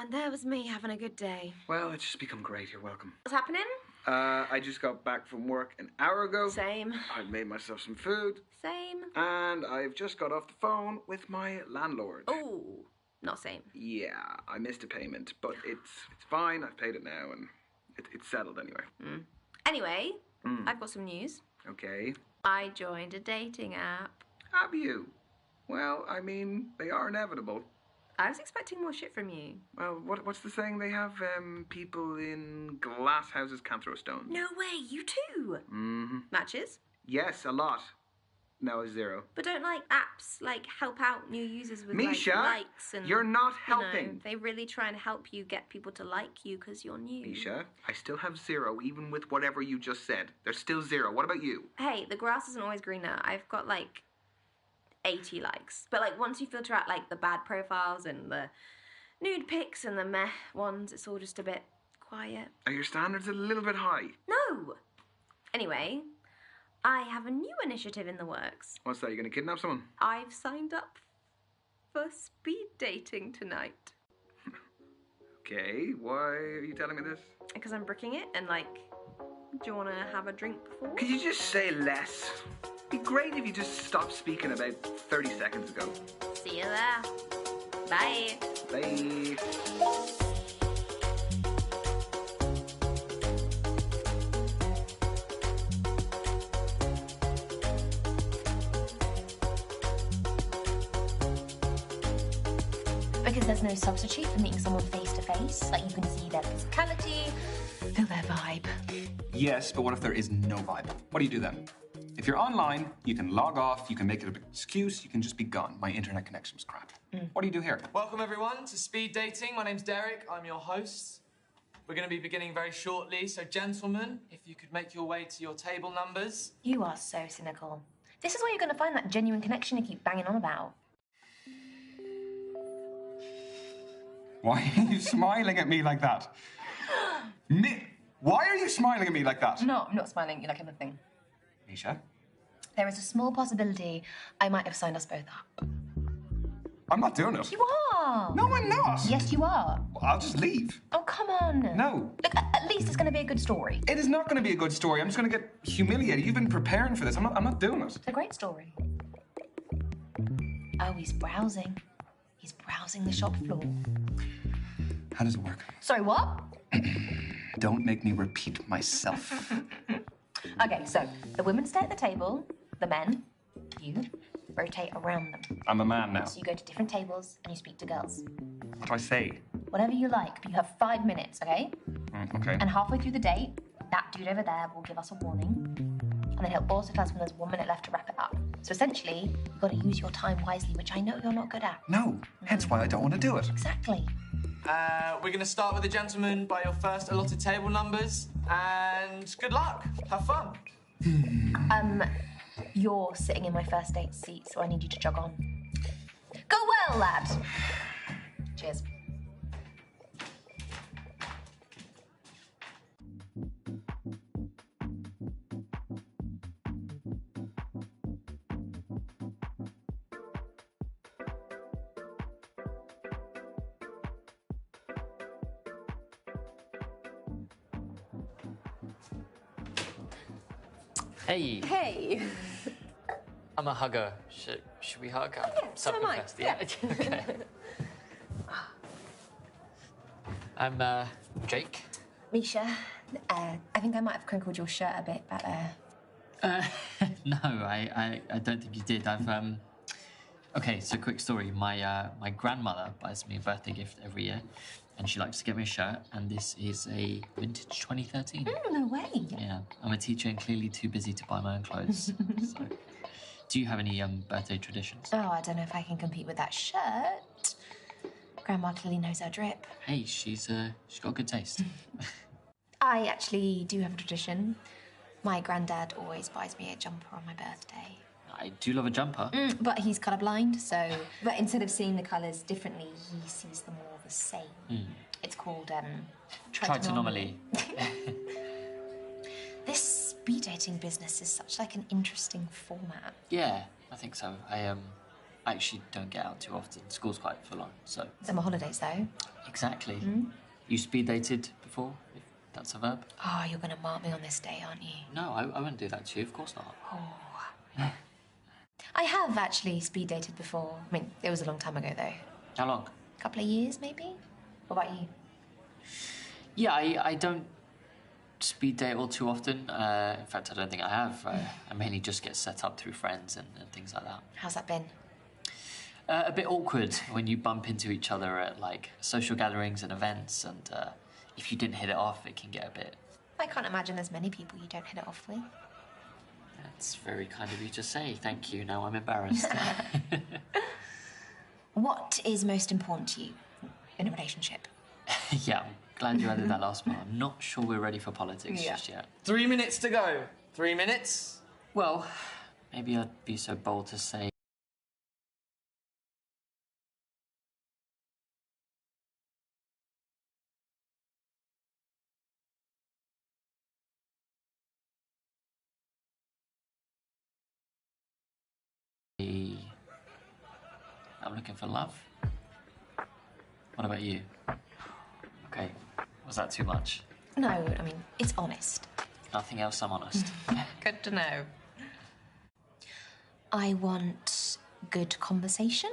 And there was me having a good day. Well, it's just become great. You're welcome. What's happening? I just got back from work an hour ago. Same. I've made myself some food. Same. And I've just got off the phone with my landlord. Oh, not same. Yeah, I missed a payment, but it's fine. I've paid it now, and it's settled anyway. Anyway, I've got some news. Okay. I joined a dating app. Have you? Well, I mean, they are inevitable. I was expecting more shit from you. Well, what's the saying? They have people in glass houses can't throw stones. No way, you too. Mm-hmm. Matches? Yes, a lot. No, 0. But don't apps help out new users with Misha, likes and you're not you know, helping. they really try and help you get people to like you because you're new. Misha, I still have 0 even with whatever you just said. There's still 0. What about you? Hey, the grass isn't always greener. I've got 80 likes. But once you filter out the bad profiles and the nude pics and the meh ones, it's all just a bit quiet. Are your standards a little bit high? No! Anyway, I have a new initiative in the works. What's that? You gonna kidnap someone? I've signed up for speed dating tonight. Okay, why are you telling me this? Because I'm bricking it and do you want to have a drink before? Could you just say less? It'd be great if you just stopped speaking about 30 seconds ago. See you there. Bye. Bye. Because there's no substitute for meeting someone face to face. You can see their physicality, feel their vibe. Yes, but what if there is no vibe? What do you do then? If you're online, you can log off, you can make it an excuse, you can just be gone. My internet connection was crap. What do you do here? Welcome everyone to Speed Dating. My name's Derek, I'm your host. We're going to be beginning very shortly, so gentlemen, if you could make your way to your table numbers. You are so cynical. This is where you're going to find that genuine connection you keep banging on about. Why are you smiling at me like that? Why are you smiling at me like that? No, I'm not smiling at you like anything. Misha? There is a small possibility I might have signed us both up. I'm not doing it. You are! No, I'm not! Yes, you are. I'll just leave. Oh, come on. No. Look, at least it's going to be a good story. It is not going to be a good story. I'm just going to get humiliated. You've been preparing for this. I'm not doing it. It's a great story. Oh, he's browsing. He's browsing the shop floor. How does it work? Sorry, what? Don't make me repeat myself. Okay, so the women stay at the table, the men, you, rotate around them. I'm a man now. So you go to different tables and you speak to girls. What do I say? Whatever you like, but you have 5 minutes, okay? Okay. And halfway through the date, that dude over there will give us a warning. And then he'll also tell us when there's 1 minute left to wrap it up. So essentially, you've got to use your time wisely, which I know you're not good at. No, hence why I don't want to do it. Exactly. We're going to start with the gentlemen by your first allotted table numbers. And good luck. Have fun. You're sitting in my first date seat, so I need you to jog on. Go well, lad. Cheers. Hey. Hey. I'm a hugger. Should we hug? Yeah, so am I. Self-confessed, yeah. Okay. I'm Jake. Misha, I think I might have crinkled your shirt a bit back there. No, I don't think you did. Okay, so quick story. My grandmother buys me a birthday gift every year, and she likes to get me a shirt, and this is a vintage 2013. No way. Yeah, I'm a teacher and clearly too busy to buy my own clothes. So, do you have any birthday traditions? Oh, I don't know if I can compete with that shirt. Grandma clearly knows her drip. Hey, she's got good taste. I actually do have a tradition. My granddad always buys me a jumper on my birthday. I do love a jumper. But he's colourblind, so... But instead of seeing the colours differently, he sees them all the same. It's called, Tritonomaly. This speed dating business is such, an interesting format. Yeah, I think so. I actually don't get out too often. School's quite full on, so... Summer holidays, though. Exactly. You speed dated before, if that's a verb? Oh, you're going to mark me on this day, aren't you? No, I wouldn't do that to you, of course not. Oh. I have actually speed dated before. I mean, it was a long time ago, though. How long? A couple of years, maybe? What about you? Yeah, I don't speed date all too often. In fact, I don't think I have. I mainly just get set up through friends and things like that. How's that been? A bit awkward when you bump into each other at, like, social gatherings and events, and if you didn't hit it off, it can get a bit... I can't imagine there's many people you don't hit it off with. That's very kind of you to say. Thank you. Now I'm embarrassed. What is most important to you in a relationship? Yeah, I'm glad you added that last part. I'm not sure we're ready for politics just yet. 3 minutes to go. 3 minutes. Well, maybe I'd be so bold to say... I'm looking for love. What about you? Okay, was that too much? No, I mean, it's honest. Nothing else, I'm honest. Good to know. I want good conversation.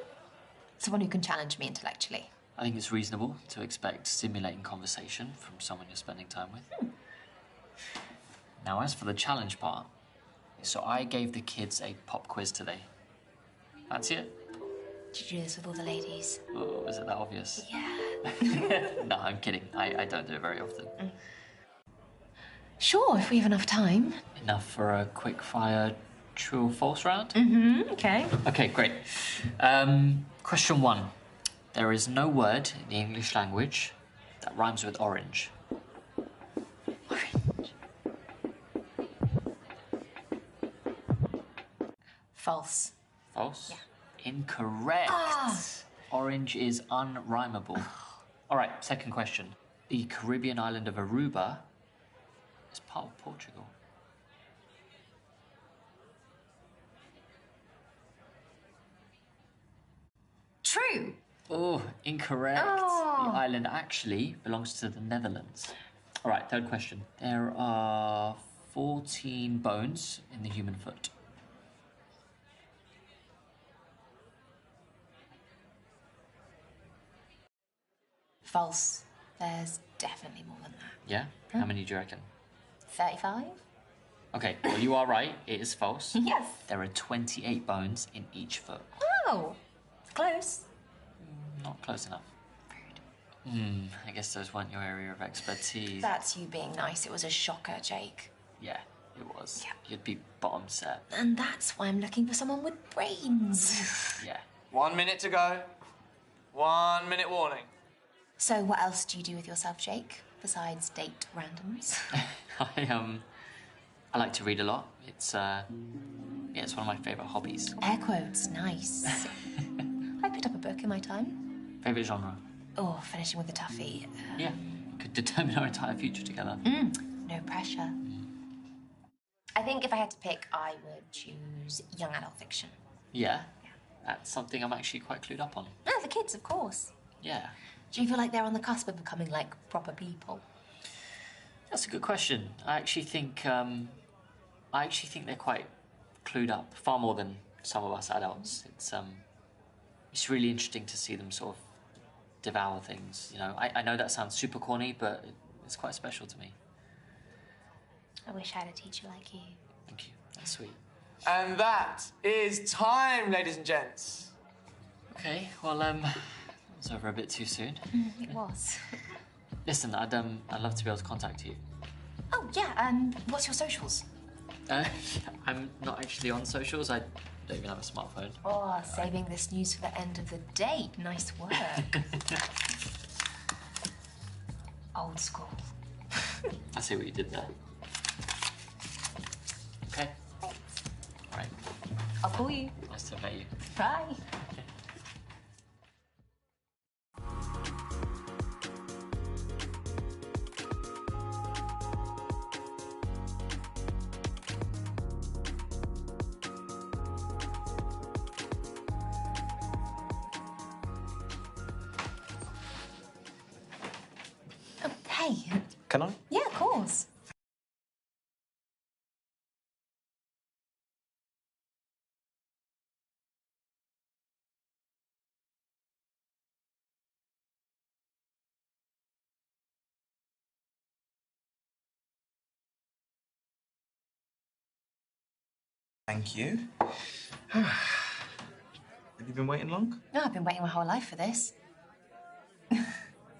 Someone who can challenge me intellectually. I think it's reasonable to expect stimulating conversation from someone you're spending time with. Now, as for the challenge part, so I gave the kids a pop quiz today. That's it. Did you do this with all the ladies? Oh, is it that obvious? Yeah. No, I'm kidding. I don't do it very often. Sure, if we have enough time. Enough for a quick fire true or false round? Okay. Okay, great. Question 1. There is no word in the English language that rhymes with orange. Orange. False. False? Yeah. Incorrect. Orange is unrhymable. All right, second question. The Caribbean island of Aruba is part of Portugal. True. Oh, incorrect. Oh. The island actually belongs to the Netherlands. All right, third question. There are 14 bones in the human foot. False. There's definitely more than that. Yeah? How many do you reckon? 35? Okay, well, you are right. It is false. Yes. There are 28 bones in each foot. Oh, it's close. Not close enough. I guess those weren't your area of expertise. That's you being nice. It was a shocker, Jake. Yeah, it was. Yeah. You'd be bottom set. And that's why I'm looking for someone with brains. Yeah. 1 minute to go. 1 minute warning. So what else do you do with yourself, Jake, besides date randoms? I like to read a lot. It's it's one of my favourite hobbies. Air quotes, nice. I picked up a book in my time. Favourite genre? Oh, finishing with a toughie. Yeah. Could determine our entire future together. No pressure. I think if I had to pick, I would choose young adult fiction. Yeah. That's something I'm actually quite clued up on. Oh, the kids, of course. Yeah. Do you feel like they're on the cusp of becoming, like, proper people? That's a good question. I actually think they're quite clued up, far more than some of us adults. It's really interesting to see them sort of devour things. You know, I know that sounds super corny, but it's quite special to me. I wish I had a teacher like you. Thank you. That's sweet. And that is time, ladies and gents. Okay. Well, that was over a bit too soon. It was. Listen, I'd love to be able to contact you. Oh, yeah, what's your socials? I'm not actually on socials. I don't even have a smartphone. Oh, saving this news for the end of the date. Nice work. Old school. I see what you did there. Okay. All right. I'll call you. Nice to have met you. Bye. Can I? Yeah, of course. Thank you. Have you been waiting long? No, I've been waiting my whole life for this.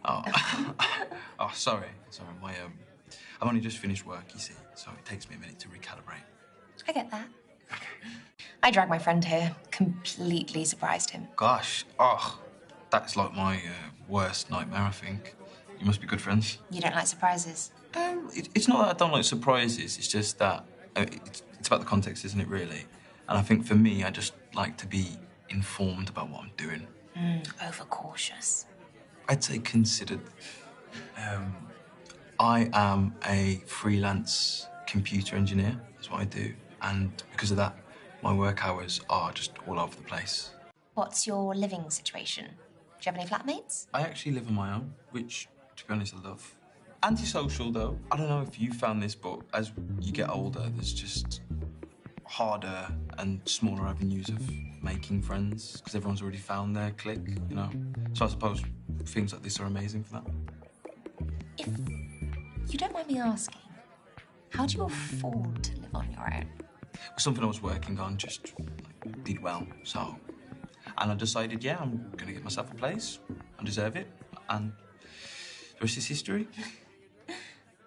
Oh, oh, sorry. Sorry, I've only just finished work, you see, so it takes me a minute to recalibrate. I get that. I dragged my friend here. Completely surprised him. Gosh, that's like my worst nightmare, I think. You must be good friends. You don't like surprises? It's not that I don't like surprises, it's just that it's about the context, isn't it, really? And I think for me, I just like to be informed about what I'm doing. Overcautious. I'd say considered. I am a freelance computer engineer, that's what I do. And because of that, my work hours are just all over the place. What's your living situation? Do you have any flatmates? I actually live on my own, which, to be honest, I love. Antisocial, though. I don't know if you found this, but as you get older, there's just harder and smaller avenues of making friends, because everyone's already found their clique, you know? So I suppose things like this are amazing for that. If you don't mind me asking, how do you afford to live on your own? Something I was working on just did well, so... And I decided, yeah, I'm gonna get myself a place. I deserve it, and the rest is history.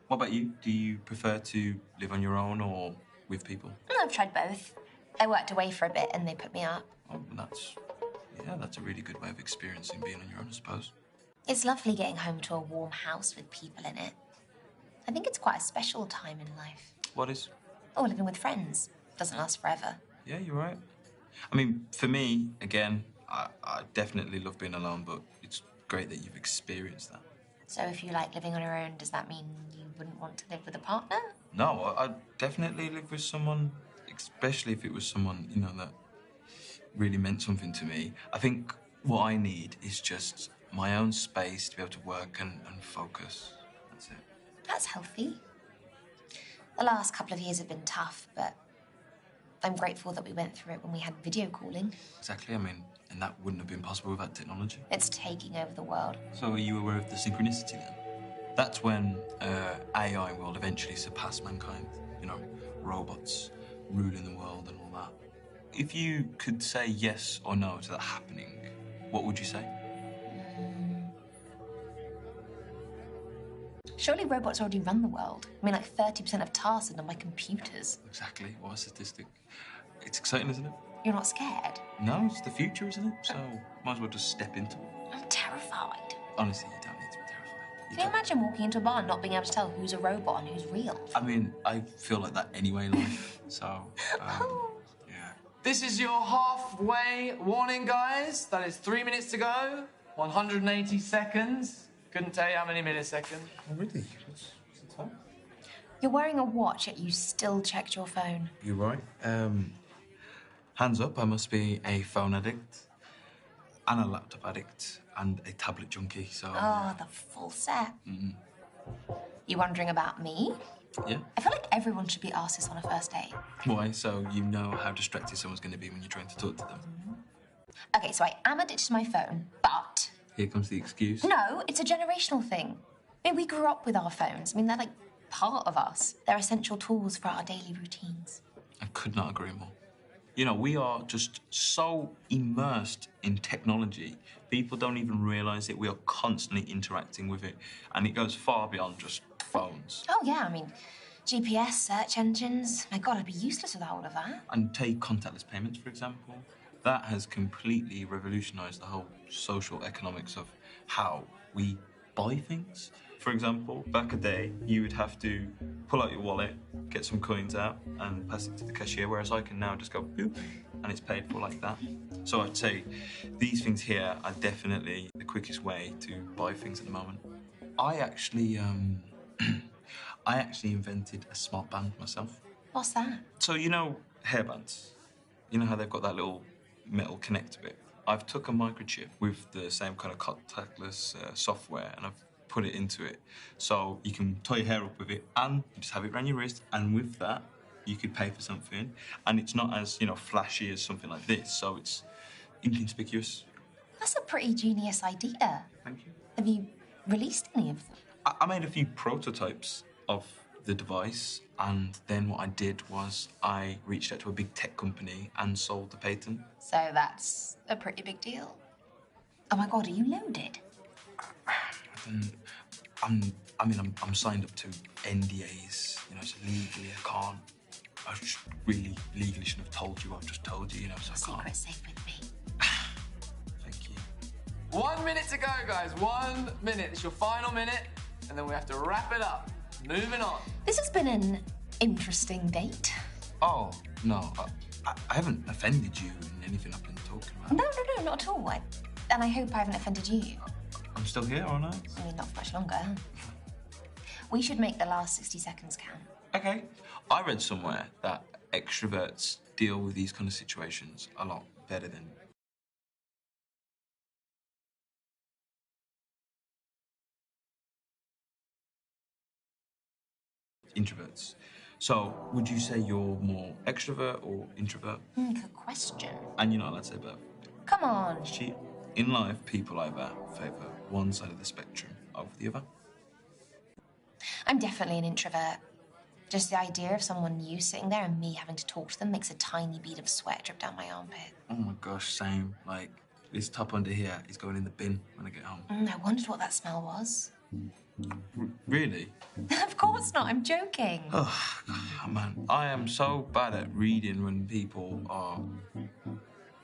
What about you? Do you prefer to live on your own or with people? I've tried both. I worked away for a bit and they put me up. Oh, that's a really good way of experiencing being on your own, I suppose. It's lovely getting home to a warm house with people in it. I think it's quite a special time in life. What is? Oh, living with friends. Doesn't last forever. Yeah, you're right. I mean, for me, again, I definitely love being alone, but it's great that you've experienced that. So if you like living on your own, does that mean you wouldn't want to live with a partner? No, I'd definitely live with someone, especially if it was someone, you know, that really meant something to me. I think what I need is just my own space to be able to work and focus. That's it. That's healthy. The last couple of years have been tough, but I'm grateful that we went through it when we had video calling. Exactly, I mean, and that wouldn't have been possible without technology. It's taking over the world. So are you aware of the synchronicity then? That's when AI will eventually surpass mankind. You know, robots ruling the world and all that. If you could say yes or no to that happening, what would you say? Surely robots already run the world. I mean, like 30% of tasks are done by computers. Exactly, what a statistic. It's exciting, isn't it? You're not scared? No, it's the future, isn't it? So, might as well just step into it. I'm terrified. Honestly, you don't need to be terrified. Can you imagine walking into a bar and not being able to tell who's a robot and who's real? I mean, I feel like that anyway in life, so, yeah. This is your halfway warning, guys. That is 3 minutes to go, 180 seconds. Couldn't tell you how many milliseconds. Already? What's the time? You're wearing a watch, yet you still checked your phone. You're right. Hands up, I must be a phone addict, and a laptop addict, and a tablet junkie, so... Oh, the full set. You wondering about me? Yeah? I feel like everyone should be asked this on a first date. Why? So you know how distracted someone's going to be when you're trying to talk to them? Okay, so I am addicted to my phone, but... Here comes the excuse. No, it's a generational thing. I mean, we grew up with our phones. I mean, they're like part of us. They're essential tools for our daily routines. I could not agree more. You know, we are just so immersed in technology, people don't even realise it. We are constantly interacting with it, and it goes far beyond just phones. Oh, yeah, I mean, GPS, search engines. My God, I'd be useless without all of that. And take contactless payments, for example. That has completely revolutionised the whole social economics of how we buy things. For example, back a day, you would have to pull out your wallet, get some coins out, and pass it to the cashier, whereas I can now just go boop, and it's paid for like that. So I'd say these things here are definitely the quickest way to buy things at the moment. I actually invented a smart band myself. What's that? So you know hairbands? You know how they've got that little metal connector bit? I've took a microchip with the same kind of contactless software, and I've put it into it. So you can tie your hair up with it and you just have it around your wrist, and with that you could pay for something, and it's not as, you know, flashy as something like this, so it's inconspicuous. That's a pretty genius idea. Thank you. Have you released any of them? I made a few prototypes of the device, and then what I did was I reached out to a big tech company and sold the patent. So that's a pretty big deal. Oh my God, are you loaded? I'm signed up to NDAs, you know, so legally I can't. I just really legally shouldn't have told you. I've just told you, you know, so I can't. Secret's safe with me. Thank you. 1 minute to go, guys. 1 minute. It's your final minute, and then we have to wrap it up. Moving on. This has been an interesting date. Oh, no, I haven't offended you in anything I've been talking about. No, not at all. And I hope I haven't offended you. I'm still here, aren't I? I mean, not for much longer. We should make the last 60 seconds count. Okay. I read somewhere that extroverts deal with these kind of situations a lot better than introverts. So, would you say you're more extrovert or introvert? Good question. And you're not allowed to say both. Come on. Cheat. In life, people either favour one side of the spectrum over the other. I'm definitely an introvert. Just the idea of someone new sitting there and me having to talk to them makes a tiny bead of sweat drip down my armpit. Oh my gosh, same. Like, this top under here is going in the bin when I get home. I wondered what that smell was. Really? Of course not, I'm joking. Oh, man. I am so bad at reading when people are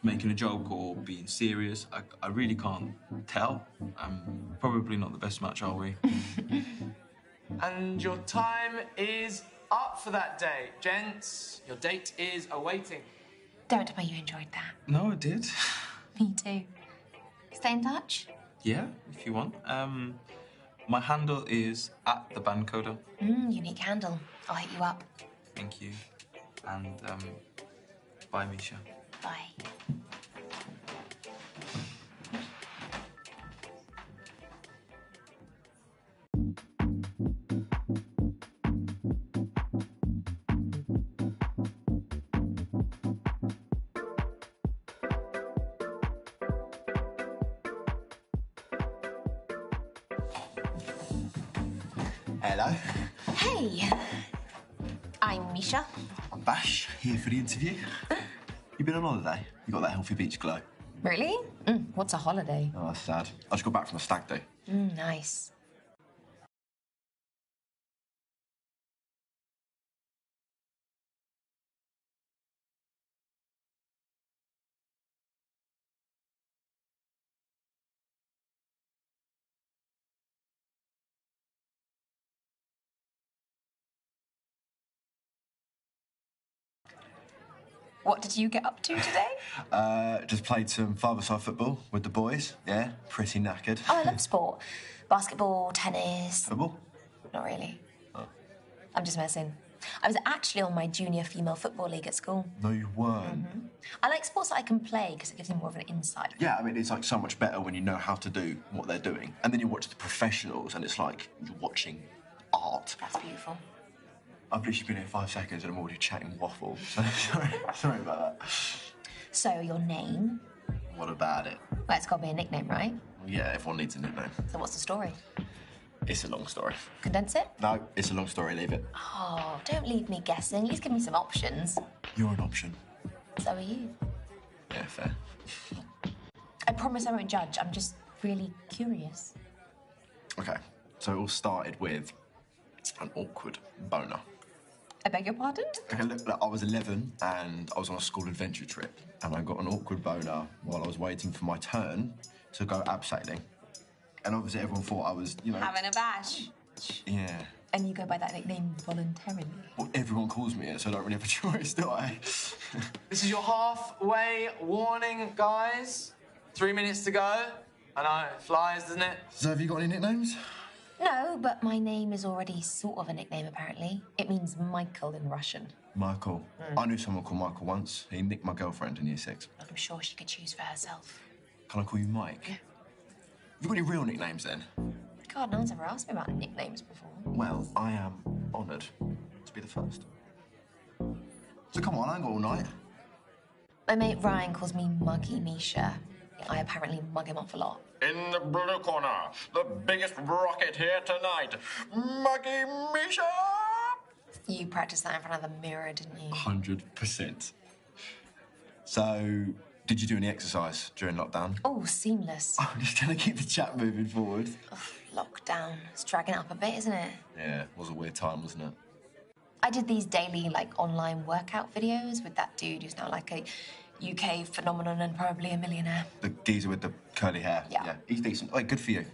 making a joke or being serious. I really can't tell. I'm probably not the best match, are we? And your time is up for that day. Gents, your date is awaiting. Don't tell me you enjoyed that. No, I did. Me too. Stay in touch? Yeah, if you want. My handle is @thebandcoder. Unique handle. I'll hit you up. Thank you. And, bye, Misha. Bye. Hello. Hey. I'm Misha. I'm Bash, here for the interview. You been on holiday? You got that healthy beach glow? Really? What's a holiday? Oh, that's sad. I just got back from a stag do. Nice. What did you get up to today? Just played some five-a-side football with the boys. Yeah, pretty knackered. Oh, I love sport. Basketball, tennis. Football? Not really. Oh. I'm just messing. I was actually on my junior female football league at school. No, you weren't. I like sports that I can play because it gives me more of an insight. Yeah, I mean, it's like so much better when you know how to do what they're doing. And then you watch the professionals and it's like you're watching art. That's beautiful. I've literally been here 5 seconds and I'm already chatting waffle. So sorry about that. So, your name? What about it? Well, it's got to be a nickname, right? Yeah, everyone needs a nickname. So what's the story? It's a long story. Condense it? No, it's a long story, leave it. Oh, don't leave me guessing. At least give me some options. You're an option. So are you. Yeah, fair. I promise I won't judge. I'm just really curious. Okay, so it all started with an awkward boner. I beg your pardon? Okay, look, I was 11 and I was on a school adventure trip and I got an awkward boner while I was waiting for my turn to go abseiling. And obviously everyone thought I was, you know... Having a bash. Yeah. And you go by that nickname voluntarily? Well, everyone calls me it, so I don't really have a choice, do I? This is your halfway warning, guys. 3 minutes to go. I know, it flies, doesn't it? So have you got any nicknames? No, but my name is already sort of a nickname, apparently. It means Michael in Russian. Michael. I knew someone called Michael once. He nicked my girlfriend in year 6. I'm sure she could choose for herself. Can I call you Mike? Yeah. Have you got any real nicknames then? God, no one's ever asked me about nicknames before. Well, I am honoured to be the first. So come on, I ain't got all night. My mate Ryan calls me Muggy Misha. I apparently mug him off a lot. In the blue corner, the biggest rocket here tonight, Muggy Misha! You practiced that in front of the mirror, didn't you? 100%. So, did you do any exercise during lockdown? Oh, seamless. I'm just trying to keep the chat moving forward. Ugh, lockdown. It's dragging it up a bit, isn't it? Yeah, it was a weird time, wasn't it? I did these daily, online workout videos with that dude who's now, a UK phenomenon and probably a millionaire. The geezer with the curly hair. Yeah. He's decent. Like, good for you.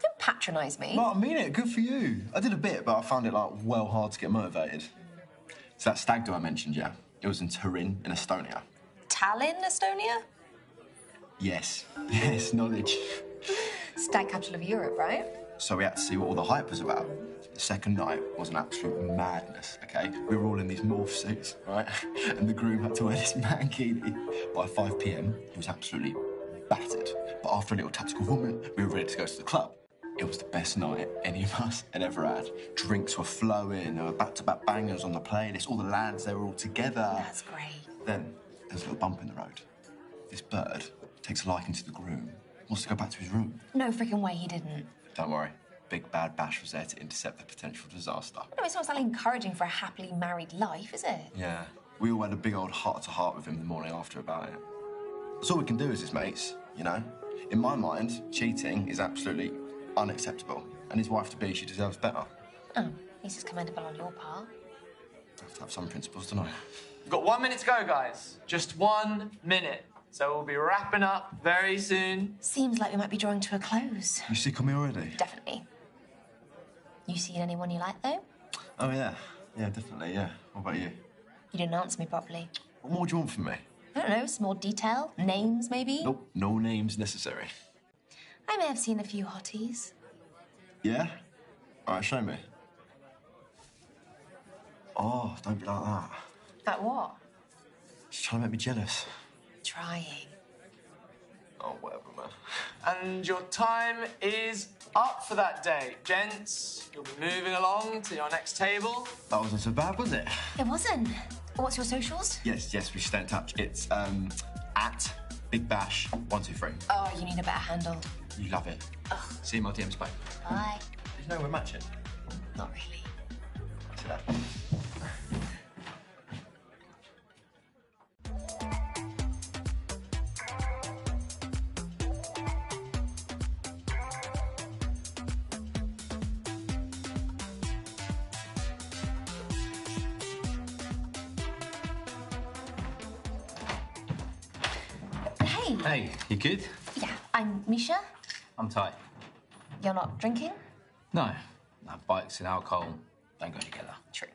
Don't patronise me. No, I mean it. Good for you. I did a bit, but I found it, well hard to get motivated. So that stag do I mentioned, yeah? It was in Turin, in Estonia. Tallinn, Estonia? Yes. Yes, knowledge. Stag capital of Europe, right? So we had to see what all the hype was about. The second night was an absolute madness, okay? We were all in these morph suits, right? And the groom had to wear this mankini. By 5 p.m, he was absolutely battered. But after a little tactical vomit, we were ready to go to the club. It was the best night any of us had ever had. Drinks were flowing, there were back-to-back bangers on the playlist. All the lads, they were all together. That's great. Then there's a little bump in the road. This bird takes a liking to the groom, wants to go back to his room. No freaking way he didn't. Don't worry. Big Bad Bash was there to intercept the potential disaster. No, it's not exactly encouraging for a happily married life, is it? Yeah. We all had a big old heart-to-heart with him the morning after about it. That's all we can do as his mates, you know? In my mind, cheating is absolutely unacceptable. And his wife-to-be, she deserves better. Oh, this is commendable on your part. I have to have some principles, don't I? We've got 1 minute to go, guys. Just 1 minute. So we'll be wrapping up very soon. Seems like we might be drawing to a close. You sick of me already? Definitely. You seen anyone you like, though? Oh, yeah. Yeah, definitely, yeah. What about you? You didn't answer me properly. What more do you want from me? I don't know, some more detail? Names, maybe? Nope, no names necessary. I may have seen a few hotties. Yeah? All right, show me. Oh, don't be like that. Like what? She's trying to make me jealous. Trying. Oh, whatever, man. And your time is up for that day. Gents, you'll be moving along to your next table. That wasn't so bad, was it? It wasn't. What's your socials? Yes, we should stay in touch. It's, at Big Bash 123. Oh, you need a better handle. You love it. Ugh. See you in my DMs, bye. Bye. Did you know we're matching? Not really. See that? Hey. Hey, you good? Yeah, I'm Misha. I'm tight. You're not drinking? No, bikes and alcohol don't go together. True.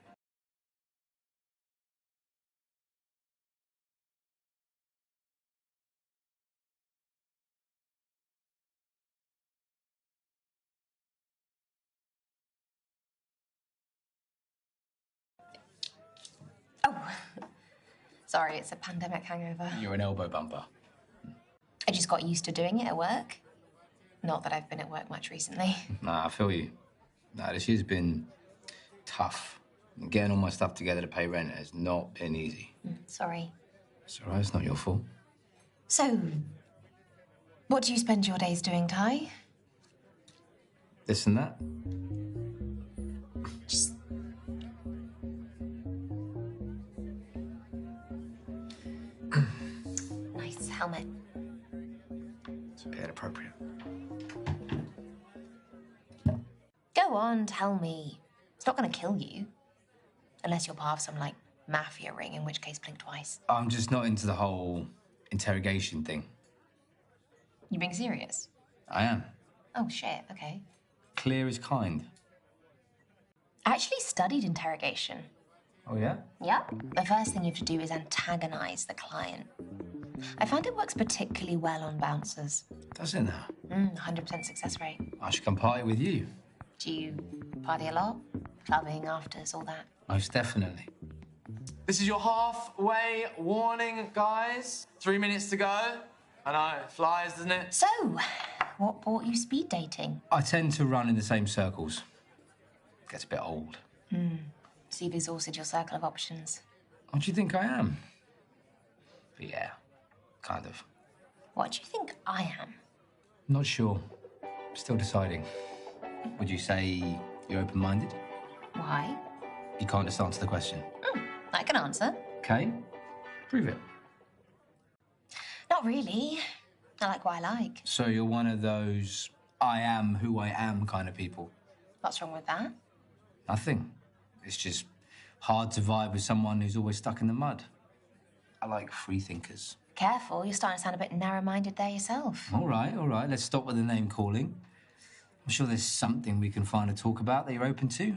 Oh, sorry, it's a pandemic hangover. You're an elbow bumper. I just got used to doing it at work. Not that I've been at work much recently. Nah, I feel you. Nah, this year's been tough. Getting all my stuff together to pay rent has not been easy. Sorry. It's all right, it's not your fault. So, what do you spend your days doing, Ty? This and that. Just... Nice helmet. It's a bit inappropriate. Go on, tell me. It's not going to kill you. Unless you're part of some, mafia ring, in which case blink twice. I'm just not into the whole interrogation thing. You being serious? I am. Oh, shit, okay. Clear is kind. I actually studied interrogation. Oh, yeah? Yep. The first thing you have to do is antagonize the client. I found it works particularly well on bouncers. Does it now? 100% success rate. I should come party with you. Do you party a lot? Clubbing, afters, all that? Most definitely. This is your halfway warning, guys. 3 minutes to go. I know, it flies, doesn't it? So, What brought you speed dating? I tend to run in the same circles. Gets a bit old. So you've exhausted your circle of options. What do you think I am? But yeah, kind of. What do you think I am? Not sure. Still deciding. Would you say you're open-minded? Why? You can't just answer the question. I can answer. Okay, prove it. Not really. I like what I like. So you're one of those I am who I am kind of people? What's wrong with that? Nothing. It's just hard to vibe with someone who's always stuck in the mud. I like free thinkers. Careful, you're starting to sound a bit narrow-minded there yourself. All right. Let's stop with the name calling. I'm sure there's something we can find to talk about that you're open to.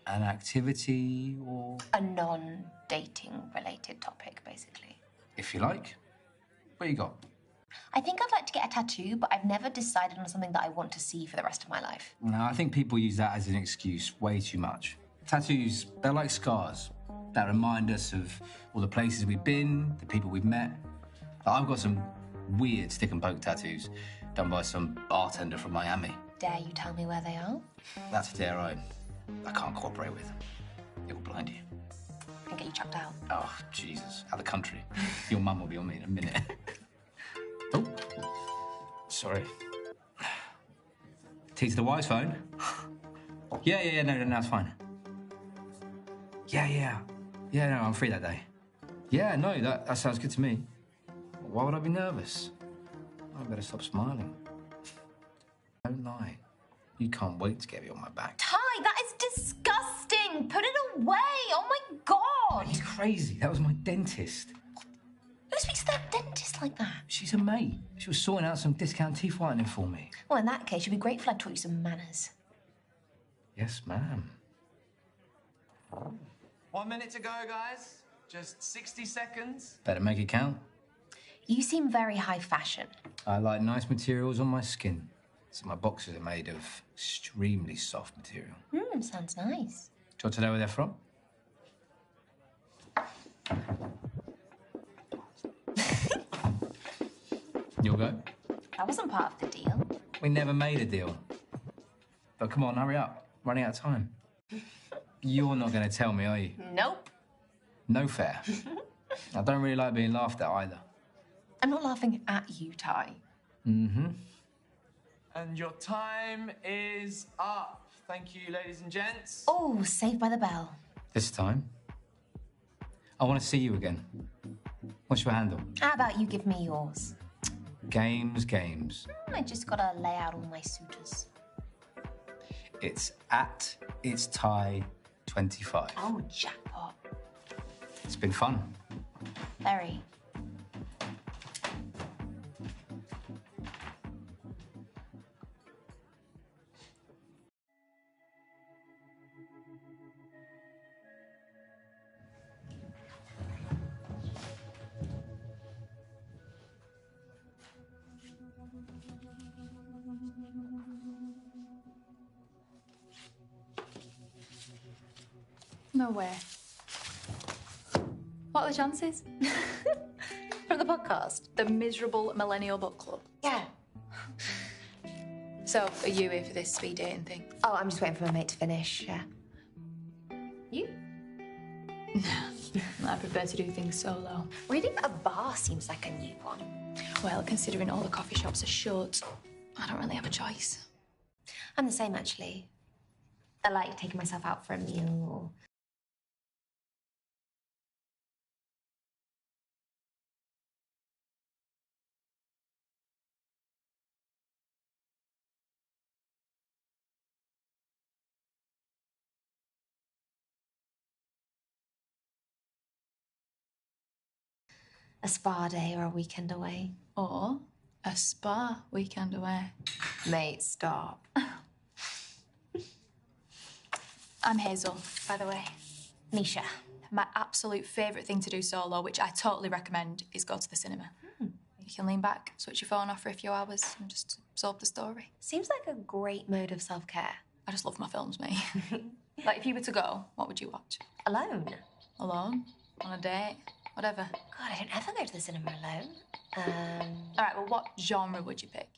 An activity or... A non-dating related topic, basically. If you like. What you got? I think I'd like to get a tattoo, but I've never decided on something that I want to see for the rest of my life. No, I think people use that as an excuse way too much. Tattoos, they're like scars that remind us of all the places we've been, the people we've met. I've got some weird stick and poke tattoos done by some bartender from Miami. Dare you tell me where they are? That's a dare I can't cooperate with. It will blind you. And get you chucked out. Oh, Jesus. Out of the country. Your mum will be on me in a minute. Oh. Sorry. T to the Y's phone. Yeah, no, it's fine. Yeah, no, I'm free that day. Yeah, no, that sounds good to me. Why would I be nervous? I better stop smiling. Don't lie. You can't wait to get me on my back. Ty, that is disgusting! Put it away! Oh my God! Are you crazy? That was my dentist. Who speaks to their dentist like that? She's a mate. She was sorting out some discount teeth whitening for me. Well, in that case, you'd be grateful I taught you some manners. Yes, ma'am. 1 minute to go, guys. Just 60 seconds. Better make it count. You seem very high fashion. I like nice materials on my skin. So my boxers are made of extremely soft material. Sounds nice. Do you want to know where they're from? You'll go? That wasn't part of the deal. We never made a deal. But come on, hurry up. Running out of time. You're not going to tell me, are you? Nope. No fair. I don't really like being laughed at either. I'm not laughing at you, Ty. Mm-hmm. And your time is up. Thank you, ladies and gents. Oh, saved by the bell. This time, I want to see you again. What's your handle? How about you give me yours? Games. I just gotta lay out all my suitors. It's @itstie25. Oh, jackpot. It's been fun. Very. No way. What are the chances? From the podcast? The Miserable Millennial Book Club. Yeah. So, are you here for this speed dating thing? Oh, I'm just waiting for my mate to finish, yeah. You? I prefer to do things solo. Reading at a bar seems like a new one. Well, considering all the coffee shops are shut, I don't really have a choice. I'm the same, actually. I like taking myself out for a meal or... a spa day or a weekend away. Or a spa weekend away. Mate, stop. I'm Hazel, by the way. Nisha. My absolute favourite thing to do solo, which I totally recommend, is go to the cinema. You can lean back, switch your phone off for a few hours and just absorb the story. Seems like a great mode of self-care. I just love my films, mate. Like, if you were to go, what would you watch? Alone? Alone? On a date? Whatever. God, I don't ever go to the cinema alone. All right, well, what genre would you pick?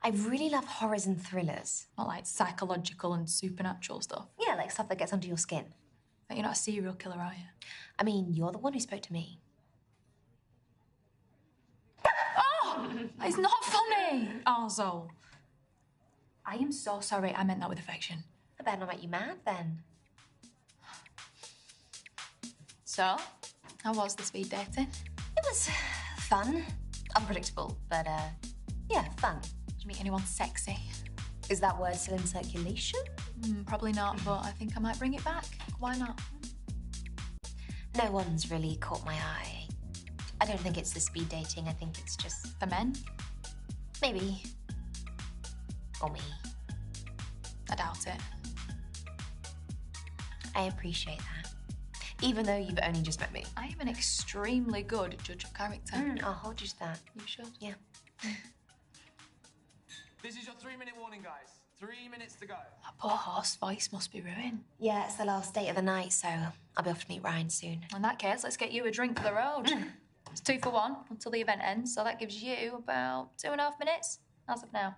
I really love horrors and thrillers. Not like psychological and supernatural stuff. Yeah, like stuff that gets under your skin. But you're not a serial killer, are you? I mean, you're the one who spoke to me. Oh! It's not funny! Arsehole. I am so sorry. I meant that with affection. I better not make you mad, then. So, how was the speed dating? It was fun. Unpredictable, but, yeah, fun. Did you meet anyone sexy? Is that word still in circulation? Probably not, but I think I might bring it back. Why not? No one's really caught my eye. I don't think it's the speed dating. I think it's just... For men? Maybe. Or me. I doubt it. I appreciate that. Even though you've only just met me. I am an extremely good judge of character. I'll hold you to that. You should. Yeah. This is your 3-minute warning, guys. 3 minutes to go. That poor horse voice must be ruined. Yeah, it's the last date of the night, so I'll be off to meet Ryan soon. In that case, let's get you a drink for the road. It's 2 for 1 until the event ends, so that gives you about 2.5 minutes as of now.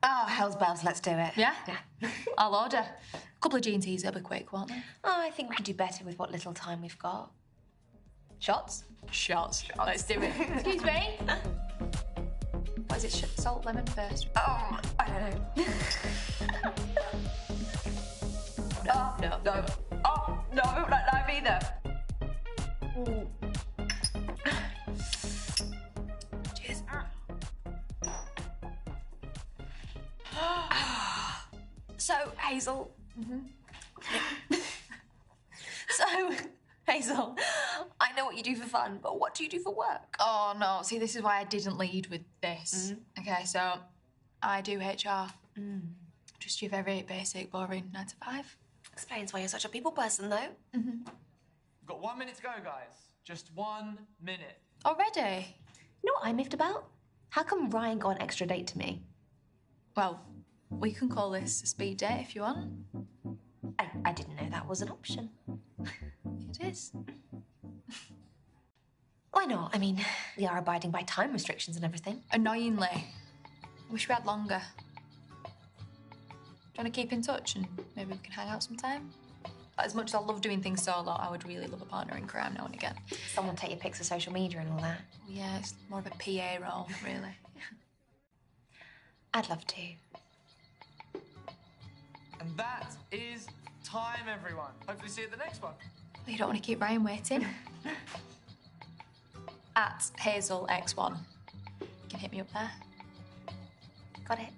Oh, hell's bells, let's do it. Yeah? Yeah. I'll order. A couple of G&Ts, they'll be quick, won't they? Oh, I think we could do better with what little time we've got. Shots? Shots. Let's do it. Excuse me? What is it? Salt, lemon first? Oh, I don't know. No. Oh, no, I don't like lime either. Cheers. So, Hazel. So, Hazel, I know what you do for fun, but what do you do for work? Oh, no. See, this is why I didn't lead with this. Okay, so I do HR. Just your very basic, boring 9 to 5. Explains why you're such a people person, though. We've got 1 minute to go, guys. Just 1 minute. Already? You know what I miffed about? How come Ryan got an extra date to me? Well, we can call this a speed date if you want. I didn't know that was an option. It is. Why not? I mean, we are abiding by time restrictions and everything. Annoyingly. I wish we had longer. Do you want to keep in touch and maybe we can hang out sometime? As much as I love doing things solo, I would really love a partner in crime now and again. Someone take your pics of social media and all that. Yeah, it's more of a PA role, really. I'd love to. And that is time, everyone. Hopefully see you at the next one. Well, you don't want to keep Ryan waiting. At Hazel X1. You can hit me up there. Got it.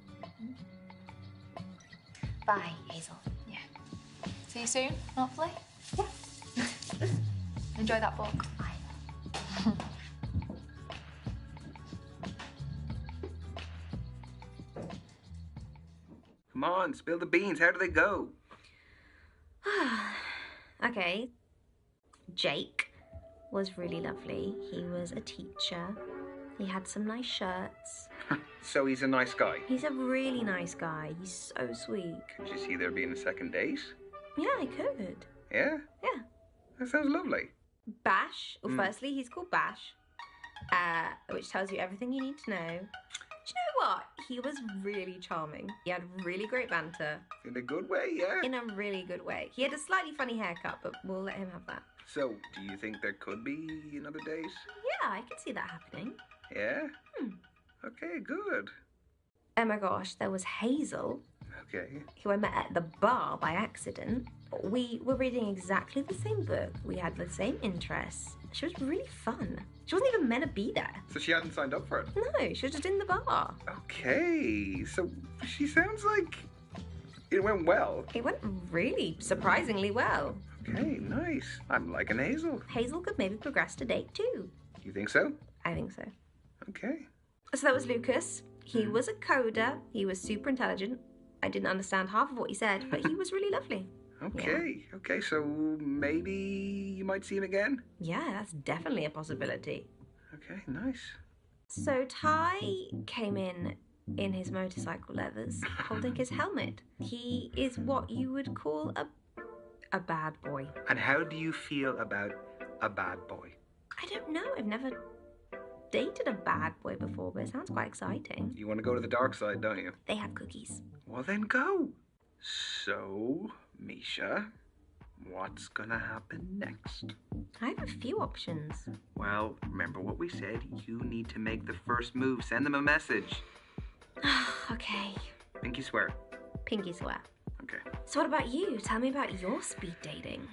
Bye, Hazel. Yeah. See you soon, hopefully. Yeah. Enjoy that book. Bye. Come on, spill the beans. How do they go? Okay. Jake was really lovely. He was a teacher. He had some nice shirts. So he's a nice guy. He's a really nice guy. He's so sweet. Could you see there being a second date? Yeah, I could. Yeah? Yeah. That sounds lovely. Bash, well, firstly, he's called Bash, which tells you everything you need to know. Do you know what? He was really charming. He had really great banter. In a good way, yeah? In a really good way. He had a slightly funny haircut, but we'll let him have that. So, do you think there could be another date? Yeah, I can see that happening. Yeah? Okay, good. Oh my gosh, there was Hazel, Okay. who I met at the bar by accident. We were reading exactly the same book. We had the same interests. She was really fun. She wasn't even meant to be there. So she hadn't signed up for it? No, she was just in the bar. Okay, so she sounds like it went well. It went really surprisingly well. Okay, nice. I'm liking Hazel. Hazel could maybe progress to date 2. You think so? I think so. Okay. So that was Lucas. He was a coder. He was super intelligent. I didn't understand half of what he said, but he was really lovely. Okay, okay, so maybe you might see him again? Yeah, that's definitely a possibility. Okay, nice. So Ty came in his motorcycle leathers, holding his helmet. He is what you would call a bad boy. And how do you feel about a bad boy? I don't know. I've never dated a bad boy before, but it sounds quite exciting. You want to go to the dark side, don't you? They have cookies. Well, then go. So, Misha, what's gonna happen next? I have a few options. Well, remember what we said. You need to make the first move. Send them a message. Okay. Pinky swear. Pinky swear. Okay. So what about you? Tell me about your speed dating.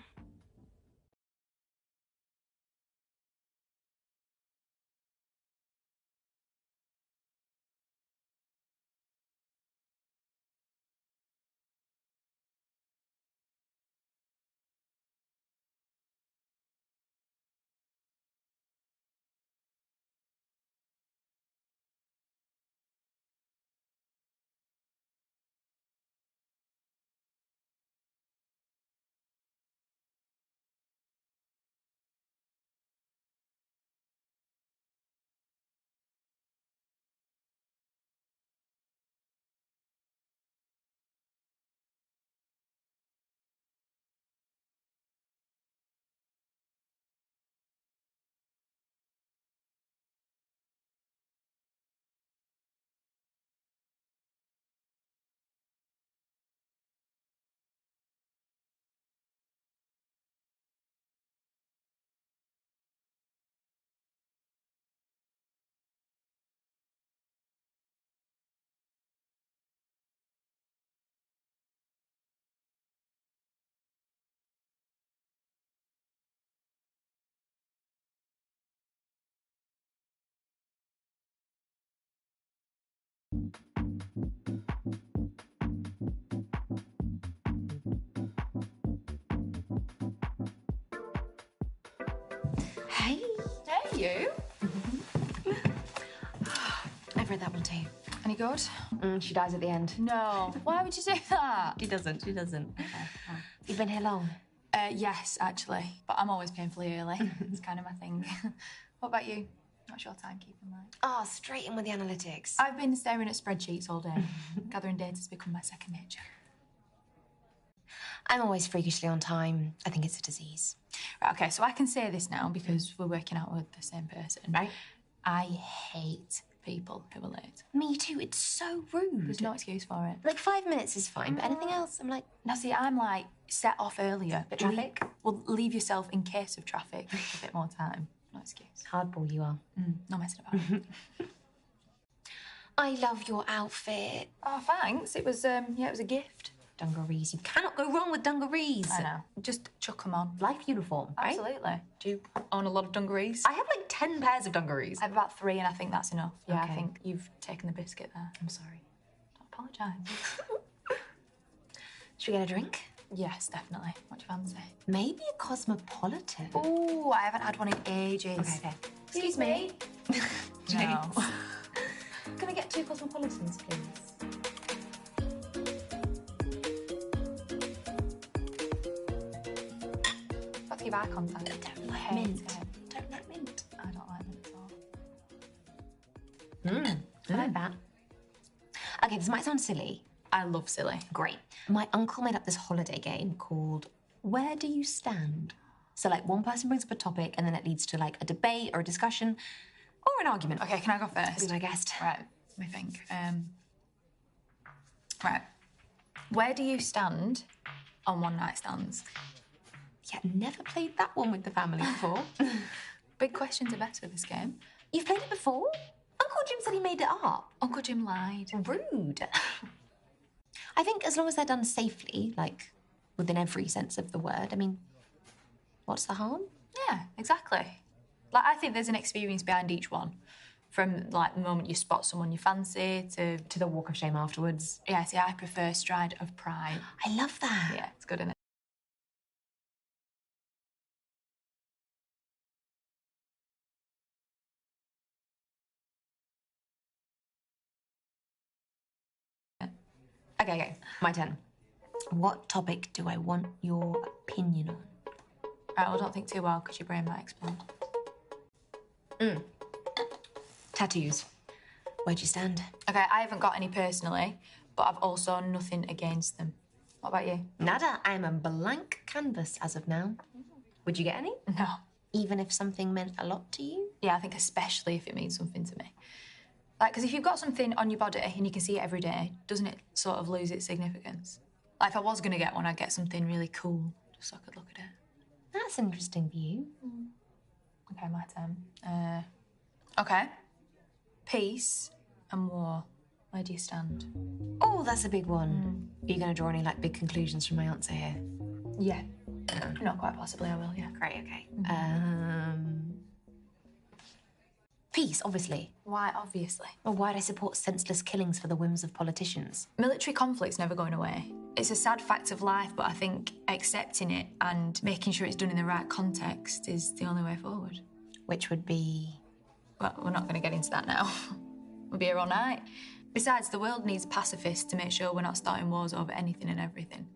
Hey. Hey, you. I've read that one too. Any good? She dies at the end. No. Why would you say that? She doesn't. Okay. You've been here long? Yes, actually. But I'm always painfully early. It's kind of my thing. What about you? What's your timekeeping like? Oh, straight in with the analytics. I've been staring at spreadsheets all day. Gathering data has become my second nature. I'm always freakishly on time. I think it's a disease. Right, okay, so I can say this now because we're working out with the same person. Right. I hate people who are late. Me too. It's so rude. There's no excuse for it. Like 5 minutes is fine, but anything else, I'm like... No, see, I'm like, set off earlier. But traffic? Well, leave yourself in case of traffic a bit more time. No excuse. Hardball you are. No messing about. I love your outfit. Oh, thanks. It was, it was a gift. Dungarees. You cannot go wrong with dungarees. I know. Just chuck them on. Life uniform, right? Absolutely. Do you own a lot of dungarees? I have like 10 pairs of dungarees. I have about 3 and I think that's enough. Yeah, Okay. I think you've taken the biscuit there. I'm sorry. Don't apologise. Should we get a drink? Yes, definitely. What do you fancy? Maybe a cosmopolitan. Oh, I haven't had one in ages. Okay. Excuse me. No. Can I get 2 cosmopolitans, please? Got to give eye contact. I don't like Hate mint. it. Don't like mint. I don't like mint at all. I like that. Okay, this might sound silly. I love silly. Great. My uncle made up this holiday game called Where Do You Stand? So, like, one person brings up a topic and then it leads to, like, a debate or a discussion or an argument. Okay, can I go first? Be my guest. Right, let me think. Right. Where do you stand on one-night stands? Yeah, never played that one with the family before. Big questions are better with this game. You've played it before? Uncle Jim said he made it up. Uncle Jim lied. Rude. I think as long as they're done safely, like, within every sense of the word, I mean, what's the harm? Yeah, exactly. Like, I think there's an experience behind each one. From, like, the moment you spot someone you fancy to the walk of shame afterwards. Yeah, see, I prefer stride of pride. I love that. Yeah, it's good, isn't it? Okay, my turn. What topic do I want your opinion on? Right, well, don't think too well, because your brain might explode. Tattoos. Where'd you stand? Okay, I haven't got any personally, but I've also nothing against them. What about you? Nada. I'm a blank canvas as of now. Would you get any? No. Even if something meant a lot to you? Yeah, I think especially if it means something to me. Like, because if you've got something on your body and you can see it every day, doesn't it sort of lose its significance? Like, if I was going to get one, I'd get something really cool, just so I could look at it. That's an interesting view. Okay, my turn. Okay. Peace and war. Where do you stand? Oh, that's a big one. Are you going to draw any, like, big conclusions from my answer here? Yeah. Not quite possibly, I will, yeah. Great, okay. Peace, obviously. Why, obviously? Well, why'd I support senseless killings for the whims of politicians? Military conflict's never going away. It's a sad fact of life, but I think accepting it and making sure it's done in the right context is the only way forward. Which would be... Well, we're not going to get into that now. We'll be here all night. Besides, the world needs pacifists to make sure we're not starting wars over anything and everything.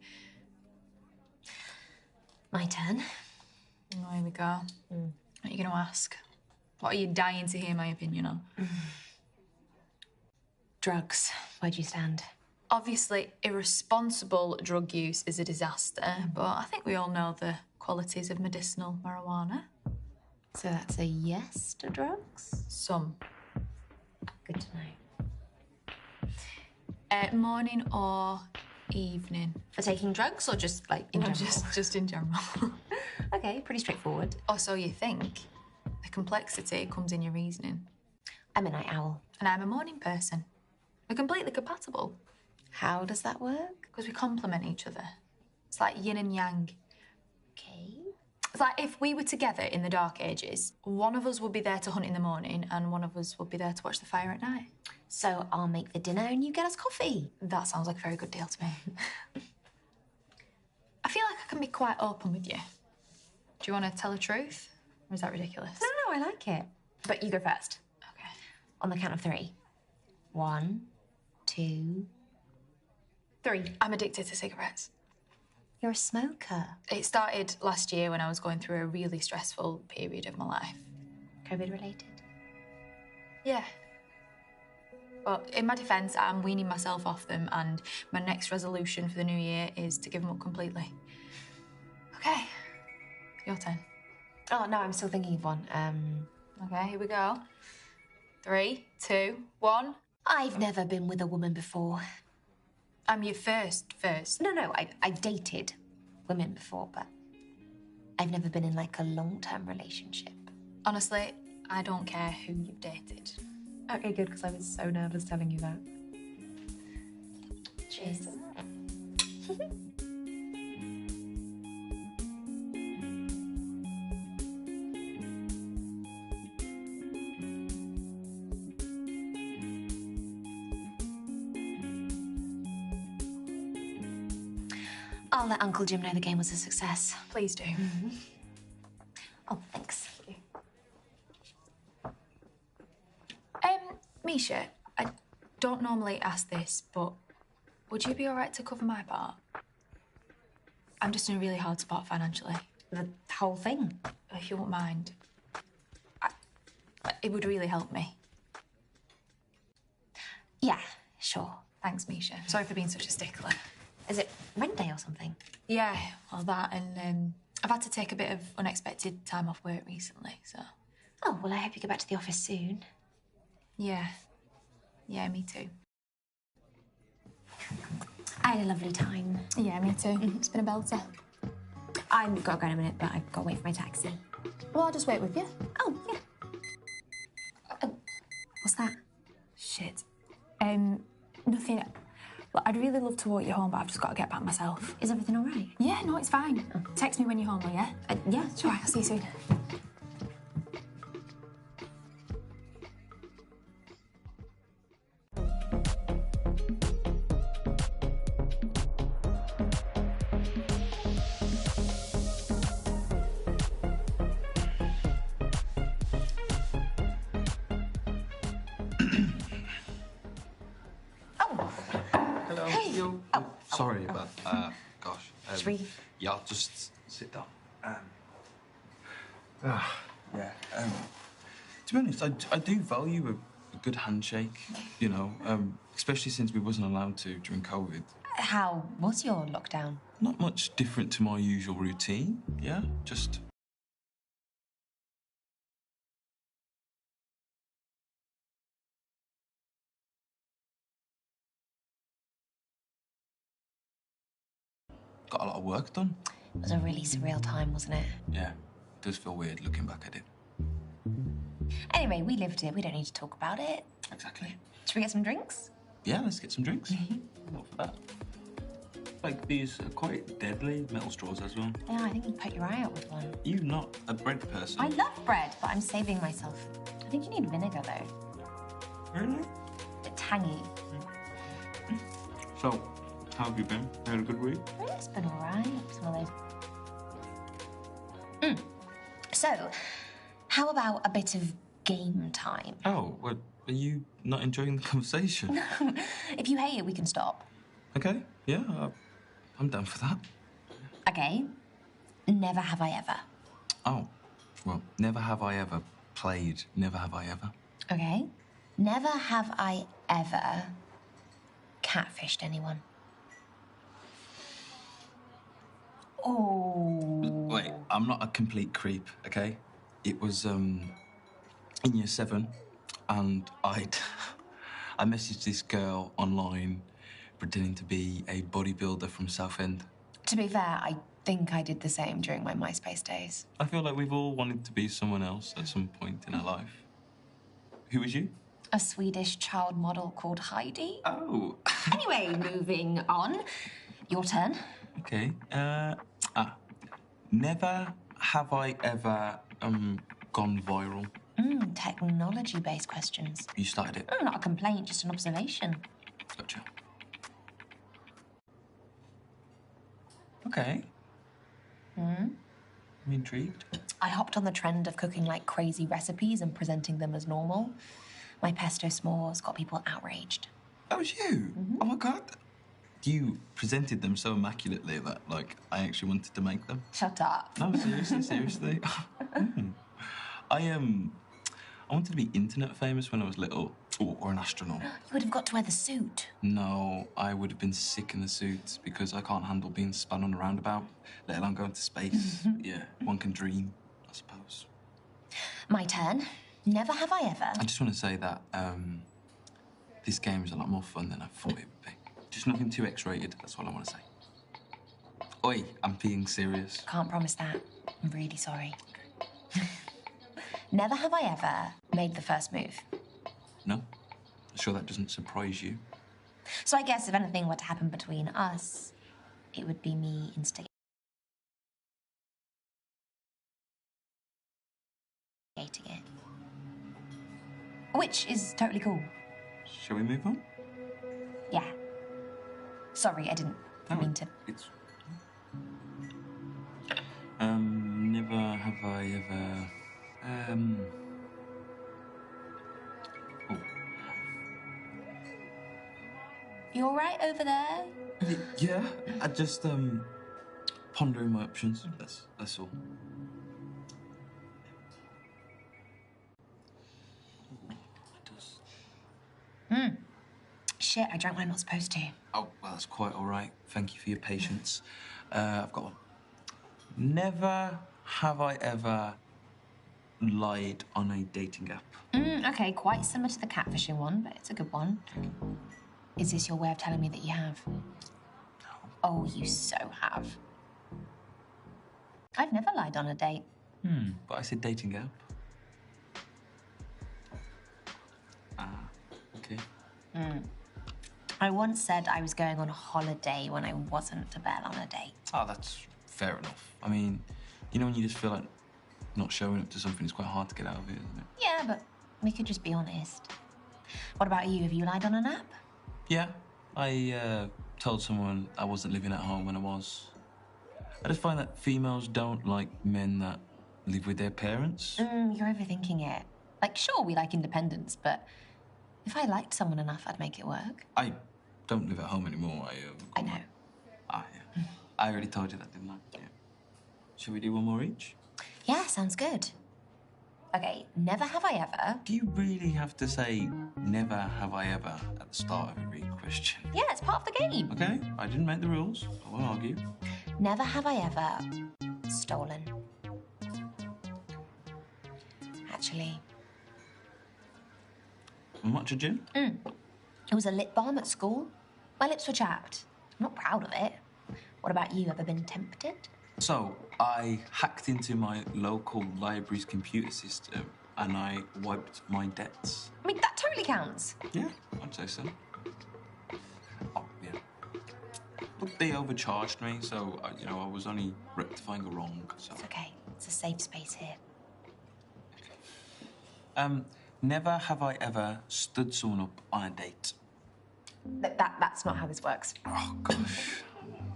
My turn. Oh, here we go. What are you going to ask? What are you dying to hear my opinion on? Drugs. Where do you stand? Obviously, irresponsible drug use is a disaster, but I think we all know the qualities of medicinal marijuana. So that's a yes to drugs? Some. Good to know. Morning or evening? For taking drugs or just, like, in general? Just in general. Okay, pretty straightforward. Or so you think. The complexity comes in your reasoning. I'm a night owl. And I'm a morning person. We're completely compatible. How does that work? Because we complement each other. It's like yin and yang. Okay. It's like if we were together in the Dark Ages, one of us would be there to hunt in the morning and one of us would be there to watch the fire at night. So I'll make the dinner and you get us coffee. That sounds like a very good deal to me. I feel like I can be quite open with you. Do you want to tell the truth? Or is that ridiculous? No, I like it. But you go first. Okay. On the count of 3. 1, 2, 3. I'm addicted to cigarettes. You're a smoker. It started last year when I was going through a really stressful period of my life. COVID related? Yeah. But in my defence, I'm weaning myself off them, and my next resolution for the new year is to give them up completely. Okay. Your turn. Oh, no, I'm still thinking of one. Okay, here we go. 3, 2, 1. I've never been with a woman before. I'm your first. No, I've dated women before, but I've never been in, like, a long-term relationship. Honestly, I don't care who you've dated. Okay, good, because I was so nervous telling you that. Cheers. I'll let Uncle Jim know the game was a success. Please do. Oh, thanks. Misha, I don't normally ask this, but would you be all right to cover my part? I'm just in a really hard spot financially. The whole thing? If you won't mind. It would really help me. Yeah, sure. Thanks, Misha. Sorry for being such a stickler. Is it rent day or something? Yeah, well, that, and I've had to take a bit of unexpected time off work recently, so... Oh, well, I hope you get back to the office soon. Yeah. Yeah, me too. I had a lovely time. Yeah, me too. It's been a belter. I've got to go in a minute, but I've got to wait for my taxi. Well, I'll just wait with you. Oh, yeah. Oh, what's that? Shit. Nothing. Well, I'd really love to walk you home, but I've just got to get back myself. Is everything all right? Yeah, no, it's fine. Oh. Text me when you're home, will you? Yeah, sure. All right, I'll see you soon. Sorry about gosh. Should Yeah, I'll just sit down. Yeah. To be honest, I do value a good handshake, you know, especially since we wasn't allowed to during COVID. How was your lockdown? Not much different to my usual routine, yeah? Just got a lot of work done. It was a really surreal time, wasn't it? Yeah, it does feel weird looking back at it. Anyway, we lived it. We don't need to talk about it. Exactly. Should we get some drinks? Yeah, let's get some drinks. What for that? Like, these are quite deadly metal straws as well. Yeah, I think you'd put your eye out with one. You not a bread person. I love bread, but I'm saving myself. I think you need vinegar, though. Really? A bit tangy. So, how have you been? You had a good week? Yeah, it's been all right. It's one of those... So, how about a bit of game time? Oh, well, are you not enjoying the conversation? If you hate it, we can stop. Okay, yeah, I'm down for that. Okay. Never have I ever. Oh, well, never have I ever played Never Have I Ever. Okay. Never have I ever catfished anyone. Oh. Wait, I'm not a complete creep, okay? It was in year 7, and I messaged this girl online pretending to be a bodybuilder from Southend. To be fair, I think I did the same during my MySpace days. I feel like we've all wanted to be someone else at some point in our life. Who was you? A Swedish child model called Heidi. Oh. Anyway, moving on. Your turn. Okay. Never have I ever gone viral. Technology-based questions. You started it. Not a complaint, just an observation. Gotcha. Okay. I'm intrigued. I hopped on the trend of cooking like crazy recipes and presenting them as normal. My pesto s'mores got people outraged. That was you? Oh my God. You presented them so immaculately that, like, I actually wanted to make them. Shut up. No, seriously. I wanted to be internet famous when I was little, or an astronaut. You would have got to wear the suit. No, I would have been sick in the suit because I can't handle being spun on a roundabout, let alone going to space. Yeah, one can dream, I suppose. My turn. Never have I ever. I just want to say that this game is a lot more fun than I thought it would be. Just nothing too X-rated, that's all I want to say. Oi, I'm being serious. Can't promise that. I'm really sorry. Never have I ever made the first move. No? I'm sure that doesn't surprise you. So I guess if anything were to happen between us, it would be me instigating it. Which is totally cool. Shall we move on? Yeah. Sorry, I didn't mean to. It's... never have I ever... Oh. You all right over there? Yeah, I just, pondering my options. That's all. Shit, I drank what I'm not supposed to. Oh, well, that's quite all right. Thank you for your patience. I've got one. Never have I ever lied on a dating app. Okay, quite similar to the catfishing one, but it's a good one. Is this your way of telling me that you have? No. Oh, you so have. I've never lied on a date. But I said dating app. Okay. I once said I was going on a holiday when I wasn't to bail on a date. Oh, that's fair enough. I mean, you know when you just feel like not showing up to something, it's quite hard to get out of it, isn't it? Yeah, but we could just be honest. What about you? Have you lied on an app? Yeah. I told someone I wasn't living at home when I was. I just find that females don't like men that live with their parents. You're overthinking it. Like, sure, we like independence, but if I liked someone enough, I'd make it work. I don't live at home anymore. I know. Yeah. I already told you that, didn't I? Yeah. Shall we do one more each? Yeah, sounds good. Okay, never have I ever. Do you really have to say never have I ever at the start of every question? Yeah, it's part of the game. Okay, I didn't make the rules. I won't argue. Never have I ever stolen. Actually. Much ado? It was a lip balm at school. My lips were chapped. I'm not proud of it. What about you? Ever been tempted? So, I hacked into my local library's computer system and I wiped my debts. I mean, that totally counts. Yeah, I'd say so. Oh, yeah. Look, they overcharged me, so, I was only rectifying a wrong, so... It's okay. It's a safe space here. Never have I ever stood someone up on a date. That's not how this works. Oh, gosh.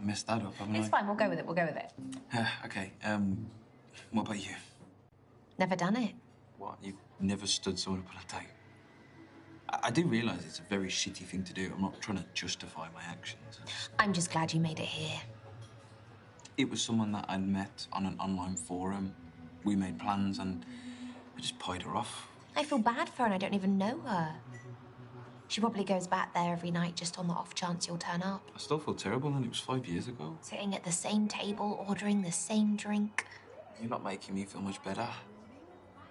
I messed that up, haven't I? It's fine. We'll go with it. We'll go with it. Okay, what about you? Never done it. What? You've never stood someone up on a date? I do realise it's a very shitty thing to do. I'm not trying to justify my actions. I'm just glad you made it here. It was someone that I'd met on an online forum. We made plans and I just pied her off. I feel bad for her and I don't even know her. She probably goes back there every night just on the off chance you'll turn up. I still feel terrible and it was 5 years ago. Sitting at the same table, ordering the same drink. You're not making me feel much better.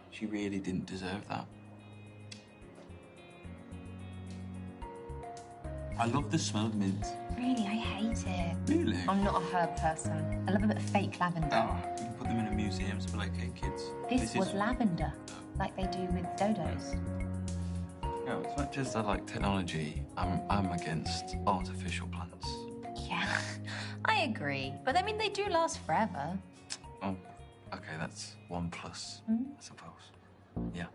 She really didn't deserve that. I love the smell of mint. Really, I hate it. Really? I'm not a herb person. I love a bit of fake lavender. Oh, you can put them in a museum and be like, hey, kids. This was is... lavender, like they do with dodos. No, as much as I like technology, I'm against artificial plants. Yeah, I agree. But I mean, they do last forever. Oh, okay, that's 1 plus, I suppose. Yeah.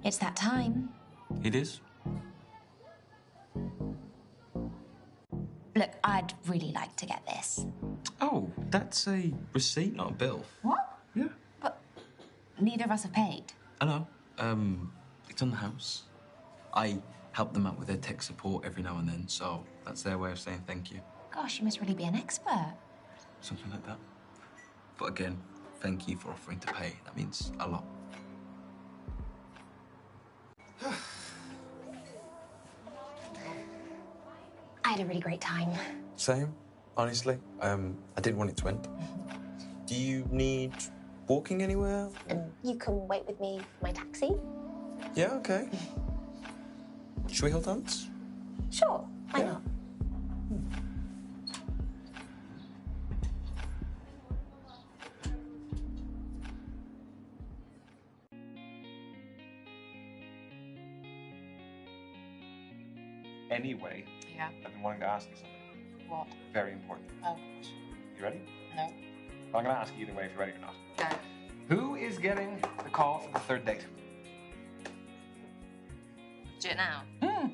It's that time. It is? Look, I'd really like to get this. Oh, that's a receipt, not a bill. What? Yeah. But neither of us have paid. I know. It's on the house. I help them out with their tech support every now and then, so that's their way of saying thank you. Gosh, you must really be an expert. Something like that. But again, thank you for offering to pay. That means a lot. I had a really great time. Same, honestly. I didn't want it to end. Do you need walking anywhere? You can wait with me for my taxi? Yeah, okay. Should we hold hands? Sure, why not? Anyway, Yeah. I've been wanting to ask you something. What? Very important. Oh. You ready? No. Well, I'm going to ask you either way if you're ready or not. No. Who is getting the call for the third date? Do it now. Yeah.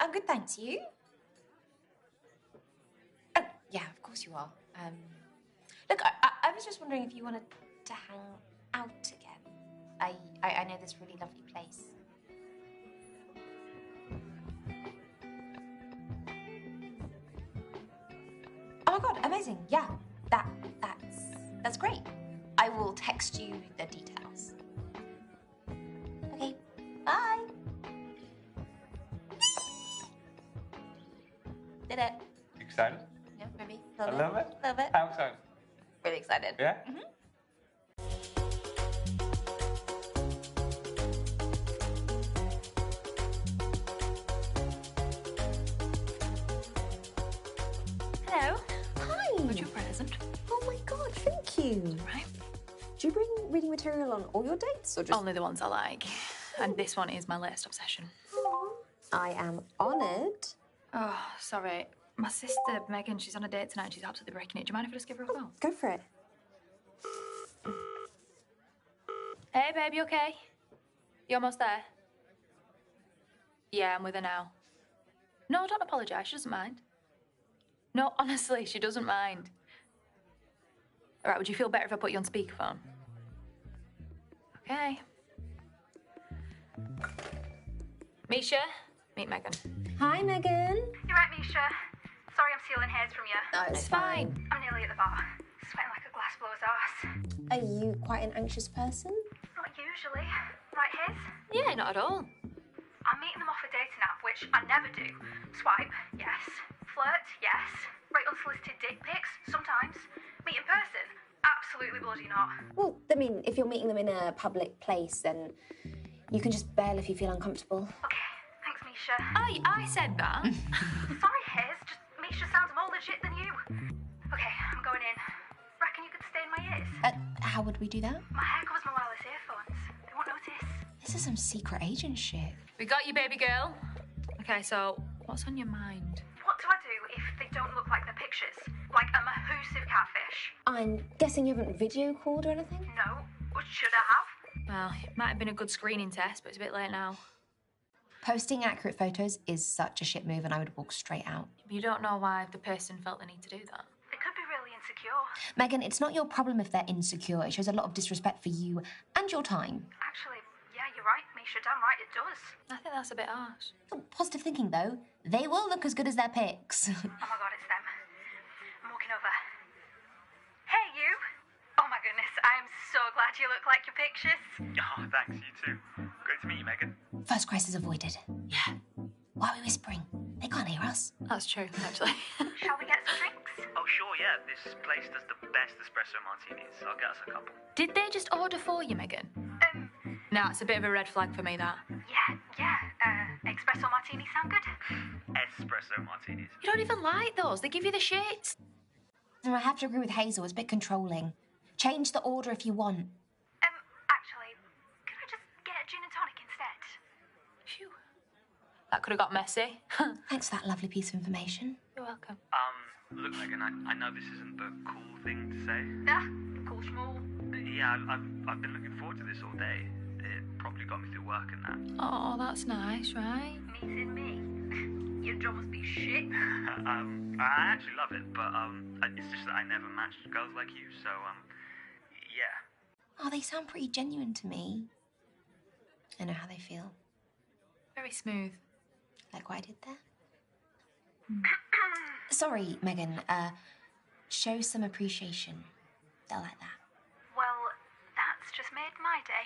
I'm good, thanks. You? Oh, yeah, of course you are. Look, I was just wondering if you wanted to hang out again. I know this really lovely place. Oh my god, amazing! Yeah, that's great. I will text you the details. Okay, bye. Did it? You excited? Yeah, maybe. A little bit? A little bit. How excited? Really excited. Yeah? Hello. Hi. What's your present? Oh my god, thank you. Right. Do you bring reading material on all your dates or just... Only the ones I like. And this one is my latest obsession. I am honoured. Oh, sorry. My sister, Megan, she's on a date tonight. She's absolutely breaking it. Do you mind if I just give her a call? Go for it. Hey, babe, you okay? You almost there? Yeah, I'm with her now. No, don't apologise. She doesn't mind. No, honestly, she doesn't mind. All right, would you feel better if I put you on speakerphone? Okay. Misha, meet Megan. Hi, Megan. You're right, Misha. Sorry I'm stealing hairs from you. No, It's fine. I'm nearly at the bar. Sweating like a glass fast blow as arse. Are you quite an anxious person? Not usually. Right, his? Yeah, not at all. I'm meeting them off a dating app, which I never do. Swipe, yes. Flirt, yes. Write unsolicited dick pics, sometimes. Meet in person, absolutely bloody not. Well, I mean, if you're meeting them in a public place, then you can just bail if you feel uncomfortable. Okay, thanks, Misha. I said that. Sorry, Hiz, just Misha sounds more legit than you. Okay, I'm going in. Reckon you could stay in my ears? How would we do that? My hair covers my wireless earphones. They won't notice. This is some secret agent shit. We got you, baby girl. Okay, so what's on your mind? What do I do if they don't look like the pictures? Like a mahoosive catfish? I'm guessing you haven't video called or anything? No. Or should I have? Well, it might have been a good screening test, but it's a bit late now. Posting accurate photos is such a shit move, and I would walk straight out. You don't know why the person felt the need to do that. They could be really insecure. Megan, it's not your problem if they're insecure. It shows a lot of disrespect for you and your time. Actually, yeah, you're right, Misha. Damn right it does. I think that's a bit harsh. Positive thinking, though. They will look as good as their pics. Oh my god, it's them. I'm walking over. Hey, you! Oh my goodness, I am so glad you look like your pictures. Oh, thanks, you too. Great to meet you, Megan. First crisis avoided. Yeah. Why are we whispering? They can't hear us. That's true, actually. Shall we get some drinks? Oh, sure, yeah. This place does the best espresso martinis. I'll get us a couple. Did they just order for you, Megan? No, it's a bit of a red flag for me, that. Yeah. Espresso martinis sound good? Espresso martinis. You don't even like those. They give you the shits. I have to agree with Hazel. It's a bit controlling. Change the order if you want. Actually, could I just get a gin and tonic instead? Phew. That could have got messy. Thanks for that lovely piece of information. You're welcome. Look, Megan, I know this isn't the cool thing to say. Yeah, cool schmool. Yeah, I've been looking forward to this all day. It probably got me through work and that. Oh, that's nice, right? Meeting me. Your job must be shit. I actually love it, but it's just that I never matched girls like you, so yeah. Oh, they sound pretty genuine to me. I know how they feel. Very smooth. Like what I did there. Sorry, Megan. Show some appreciation. They'll like that. Well, that's just made my day.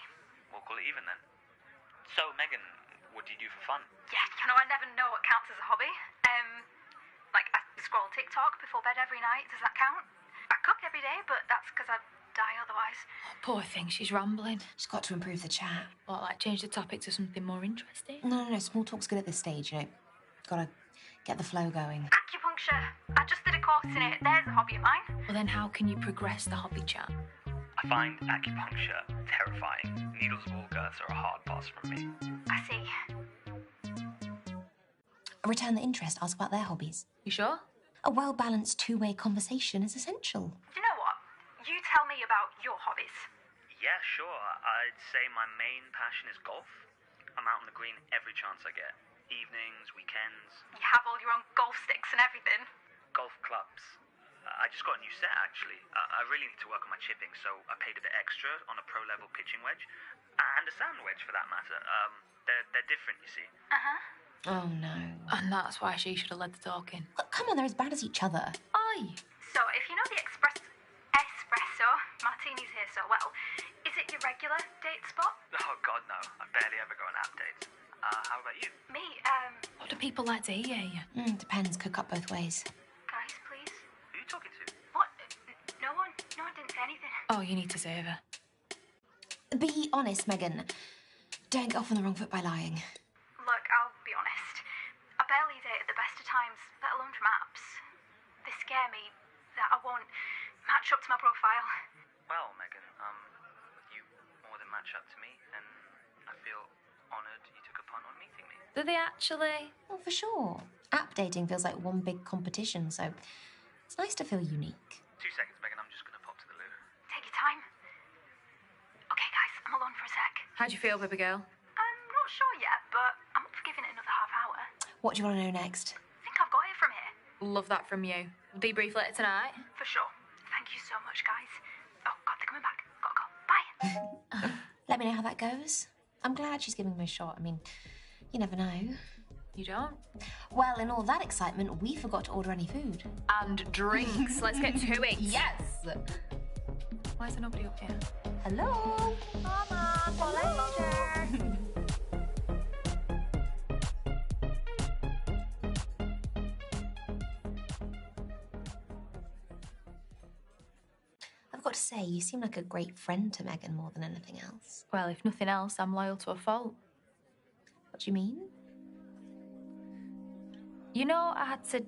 We'll call it even then. So, Megan, what do you do for fun? Yeah, I never know what counts as a hobby. Like, I scroll TikTok before bed every night. Does that count? I cook every day, but that's because I'd die otherwise. Oh, poor thing, she's rambling. She's got to improve the chat. What, like change the topic to something more interesting? No. Small talk's good at this stage, Gotta get the flow going. Acupuncture. I just did a course in it. There's a hobby of mine. Well, then how can you progress the hobby chat? I find acupuncture terrifying. Needles of all girths are a hard pass from me. I see. Return the interest, ask about their hobbies. You sure? A well-balanced two-way conversation is essential. You know what? You tell me about your hobbies. Yeah, sure. I'd say my main passion is golf. I'm out on the green every chance I get. Evenings, weekends. You have all your own golf sticks and everything. Golf clubs. I just got a new set, actually. I really need to work on my chipping, so I paid a bit extra on a pro-level pitching wedge. And a sand wedge, for that matter. They're different, you see. Oh, no. And that's why she should have led the talking. Well, come on, they're as bad as each other. Aye. So, if you know the espresso martinis here so well, is it your regular date spot? Oh, God, no. I barely ever go on app dates. How about you? Me, What do people like to hear? Depends. Cook up both ways. Guys, please. Who are you talking to? What? No one didn't say anything. Oh, you need to save her. Be honest, Megan. Don't get off on the wrong foot by lying. Look, I'll be honest. I barely date at the best of times, let alone from apps. They scare me that I won't match up to my profile. Well, Megan, you more than match up to me, and I feel honoured you took a punt on meeting me. Do they actually? Well, for sure. App dating feels like one big competition, so it's nice to feel unique. 2 seconds, Megan. I'm just going to pop to the loo. Take your time. Okay, guys, I'm alone for a sec. How do you feel, baby girl? I'm not sure yet, but I'm up for giving it another half hour. What do you want to know next? I think I've got it from here. Love that from you. We'll debrief later tonight. For sure. Thank you so much, guys. Oh, God, they're coming back. Gotta go. Bye. Let me know how that goes. I'm glad she's giving me a shot. I mean, you never know. You don't? Well, in all that excitement, we forgot to order any food. And drinks. Let's get to it. Yes! Why is there nobody up here? Hello? Mama, for later. I've got to say, you seem like a great friend to Megan more than anything else. Well, if nothing else, I'm loyal to a fault. What do you mean? You know, I had to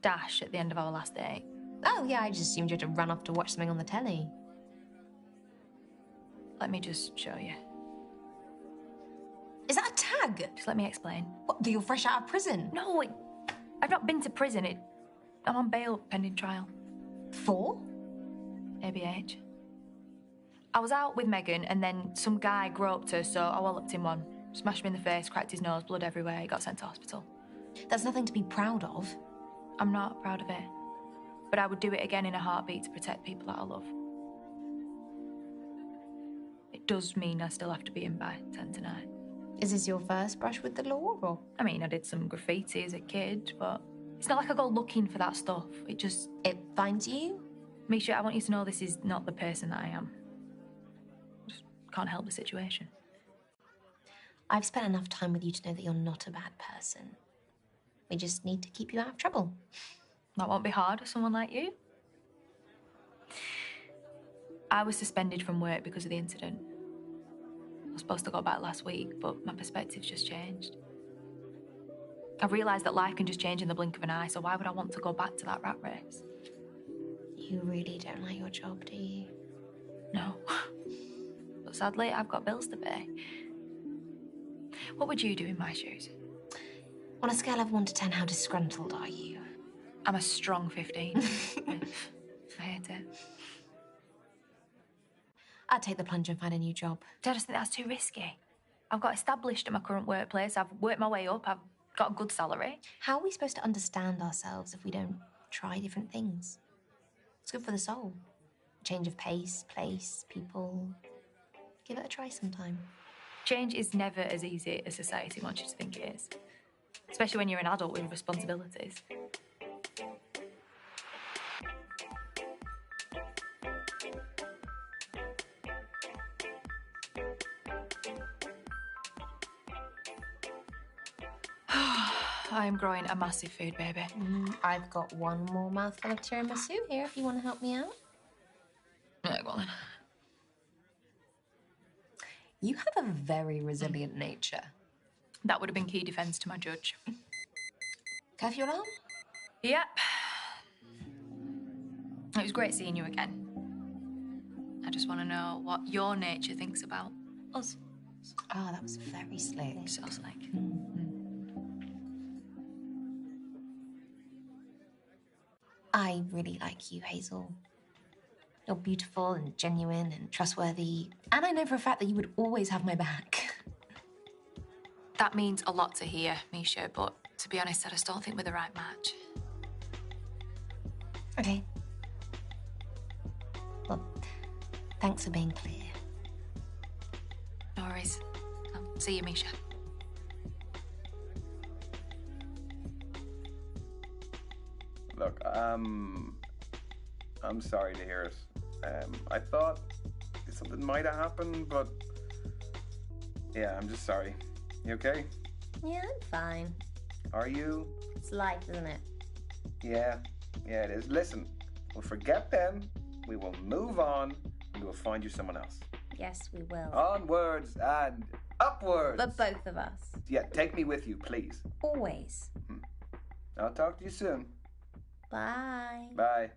dash at the end of our last date. Oh, yeah, I just assumed you had to run off to watch something on the telly. Let me just show you. Is that a tag? Just let me explain. What, that you're fresh out of prison? No, I've not been to prison. I'm on bail pending trial. For? ABH. I was out with Megan and then some guy groped her, so I walloped him one. Smashed him in the face, cracked his nose, blood everywhere. He got sent to hospital. That's nothing to be proud of. I'm not proud of it. But I would do it again in a heartbeat to protect people that I love. It does mean I still have to be in by 10 tonight. Is this your first brush with the law, or? I mean, I did some graffiti as a kid, but it's not like I go looking for that stuff. It finds you? Misha, I want you to know this is not the person that I am. Just can't help the situation. I've spent enough time with you to know that you're not a bad person. We just need to keep you out of trouble. That won't be hard with someone like you. I was suspended from work because of the incident. I was supposed to go back last week, but my perspective's just changed. I've realised that life can just change in the blink of an eye, so why would I want to go back to that rat race? You really don't like your job, do you? No. But sadly, I've got bills to pay. What would you do in my shoes? On a scale of 1 to 10, how disgruntled are you? I'm a strong 15. I hate it. I'd take the plunge and find a new job. I just think that's too risky. I've got established at my current workplace. I've worked my way up. I've got a good salary. How are we supposed to understand ourselves if we don't try different things? It's good for the soul. Change of pace, place, people. Give it a try sometime. Change is never as easy as society wants you to think it is. Especially when you're an adult with responsibilities. I am growing a massive food baby. I've got one more mouthful of tiramisu here if you want to help me out. Yeah, go on then. You have a very resilient nature. That would have been key defence to my judge. Curfew alarm? Yep. It was great seeing you again. I just want to know what your nature thinks about us. Oh, that was very slick. So slick. I really like you, Hazel. You're beautiful and genuine and trustworthy. And I know for a fact that you would always have my back. That means a lot to hear, Misha, but to be honest, I just don't think we're the right match. Okay. Well, thanks for being clear. No worries. I'll see you, Misha. Look, I'm sorry to hear it. I thought something might have happened, but yeah, I'm just sorry. You okay? Yeah, I'm fine. Are you? It's life, isn't it? Yeah, it is. Listen, we'll forget them, we will move on, and we'll find you someone else. Yes, we will. Onwards and upwards. But both of us. Yeah, take me with you, please. Always. I'll talk to you soon. Bye. Bye.